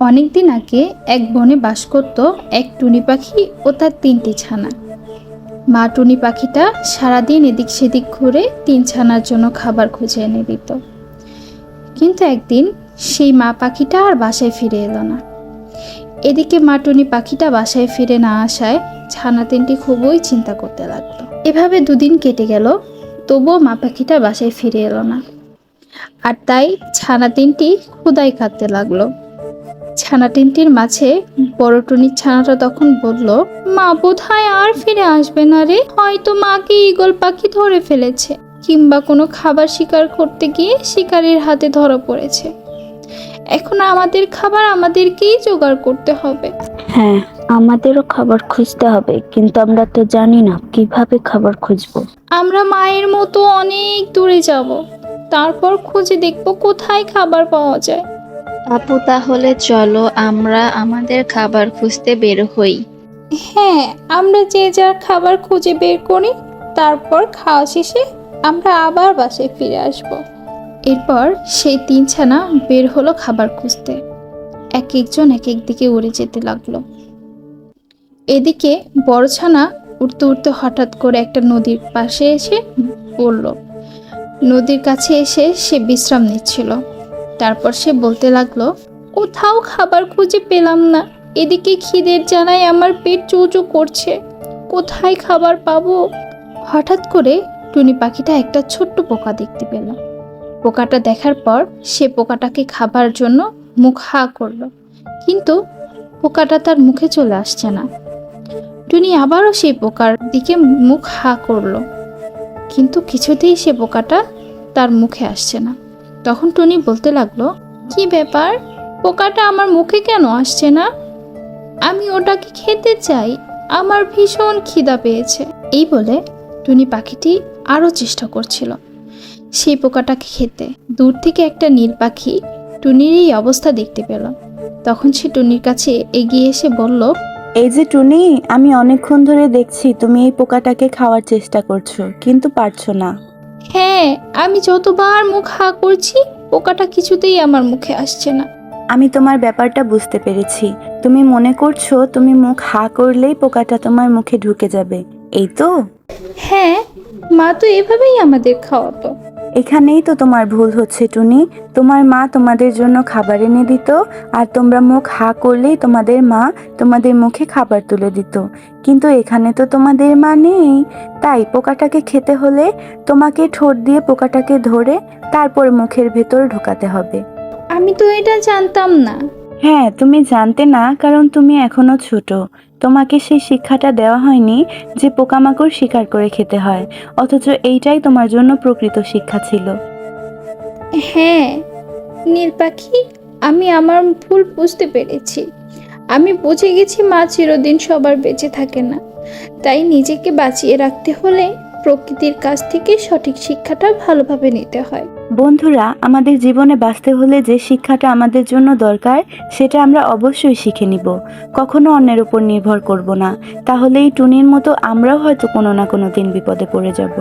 অনেকদিন আগে এক বনে বাস করত এক টুনি পাখি ও তার 3টি ছানা। মা টুনি পাখিটা সারাদিন এদিক সেদিক ঘুরে 3 ছানার জন্য খাবার খুঁজে এনে দিত। কিন্তু একদিন সেই মা পাখিটা আর বাসায় ফিরে এলো না। এদিকে মা টুনি পাখিটা বাসায় ফিরে না আসায় ছানা 3টি খুবই চিন্তা করতে লাগলো। এভাবে দুদিন কেটে গেল, তবুও মা পাখিটা বাসায় ফিরে এলো না। আর তাই ছানা 3টি ক্ষুধায় কাঁদতে লাগলো। ছানা 3টির মাঝে বড় টুনির ছানাটা তখন বলল, মা বোধহয় আর ফিরে আসবে না রে, হয়তো মাকে ঈগল পাখি ধরে ফেলেছে, কিংবা কোনো খাবার শিকার করতে গিয়ে শিকারীর হাতে ধরা পড়েছে। এখন আমাদের খাবার আমাদেরকেই জোগাড় করতে হবে। হ্যাঁ, আমাদেরও খাবার খুঁজতে হবে, কিন্তু আমরা তো জানি না কিভাবে খাবার খুঁজবো। আমরা মায়ের মতো অনেক দূরে যাব, তারপর খুঁজে দেখব কোথায় খাবার পাওয়া যায়। আপু, তাহলে চলো আমরা আমাদের খাবার খুঁজতে বের হই। হ্যাঁ, আমরা যে যার খাবার খুঁজে বের করি, তারপর খাওয়া শেষে আমরা আবার বাসায় ফিরে আসব। এরপর সেই 3 ছানা বের হলো খাবার খুঁজতে। এক একজন এক এক দিকে উড়ে যেতে লাগলো। এদিকে বড় ছানা উড়তে উড়তে হঠাৎ করে একটা নদীর পাশে এসে পড়ল। নদীর কাছে এসে সে বিশ্রাম নিচ্ছিল। তারপর সে বলতে লাগলো, কোথাও খাবার খুঁজে পেলাম না, এদিকে খিদের জ্বালায় আমার পেট চৌচো করছে, কোথায় খাবার পাবো। হঠাৎ করে টুনি পাখিটা একটা ছোট্ট পোকা দেখতে পেল। পোকাটা দেখার পর সে পোকাটাকে খাবার জন্য মুখ হা করলো, কিন্তু পোকাটা তার মুখে চলে আসছে না। টুনি আবারও সেই পোকার দিকে মুখ হা করলো, কিন্তু কিছুতেই সে পোকাটা তার মুখে আসছে না। তখন টুনি বলতে লাগলো, কি ব্যাপার, পোকাটা আমার মুখে কেন আসছে না? আমি ওটাকে খেতে চাই, আমার ভীষণ খিদা পেয়েছে। এই বলে টুনি পাখিটি আরও চেষ্টা করছিল সেই পোকাটাকে খেতে। দূর থেকে একটা নীল পাখি টুনির এই অবস্থা দেখতে পেল। তখন সে টুনির কাছে এগিয়ে এসে বলল, এই যে টুনি, আমি অনেকক্ষণ ধরে দেখছি তুমি এই পোকাটাকে খাওয়ার চেষ্টা করছো, কিন্তু পারছো না। হ্যাঁ, আমি যতবার মুখ হা করছি পোকাটা কিছুতেই আমার মুখে আসছে না। আমি তোমার ব্যাপারটা বুঝতে পেরেছি। তুমি মনে করছো তুমি মুখ হা করলেই পোকাটা তোমার মুখে ঢুকে যাবে, এই তো? হ্যাঁ, মা তো এভাবেই আমাদের খাওয়াতো। এখানেই তো তোমার ভুল হচ্ছে টুনি। তোমার মা তোমাদের জন্য খাবার এনে দিত, আর তোমরা মুখ হা করলেই তোমাদের মা তোমাদের মুখে খাবার তুলে দিত। কিন্তু এখানে তো তোমাদের মা নেই, তাই পোকাটাকে খেতে হলে তোমাকে ঠোঁট দিয়ে পোকাটাকে ধরে তারপর মুখের ভেতর ঢোকাতে হবে। আমি তো এটা জানতাম না। হ্যাঁ, তুমি জানতে না, কারণ তুমি এখনো ছোট। তোমাকে সেই শিক্ষাটা দেওয়া হয়নি যে পোকামাকড় শিকার করে খেতে হয়, অথচ এইটাই তোমার জন্য প্রকৃত শিক্ষা ছিল। হ্যাঁ নীল পাখি, আমি আমার ভুল বুঝতে পেরেছি। আমি বুঝে গেছি মা চিরদিন সবার বেঁচে থাকে না, তাই নিজেকে বাঁচিয়ে রাখতে হলে প্রকৃতির কাছ থেকে সঠিক শিক্ষাটা ভালোভাবে নিতে হয়। বন্ধুরা, আমাদের জীবনে বাঁচতে হলে যে শিক্ষাটা আমাদের জন্য দরকার সেটা আমরা অবশ্যই শিখে নিব, কখনো অন্যের উপর নির্ভর করব না। তাহলেই টুনির মতো আমরাও হয়তো কোনো না কোনো দিন বিপদে পড়ে যাব।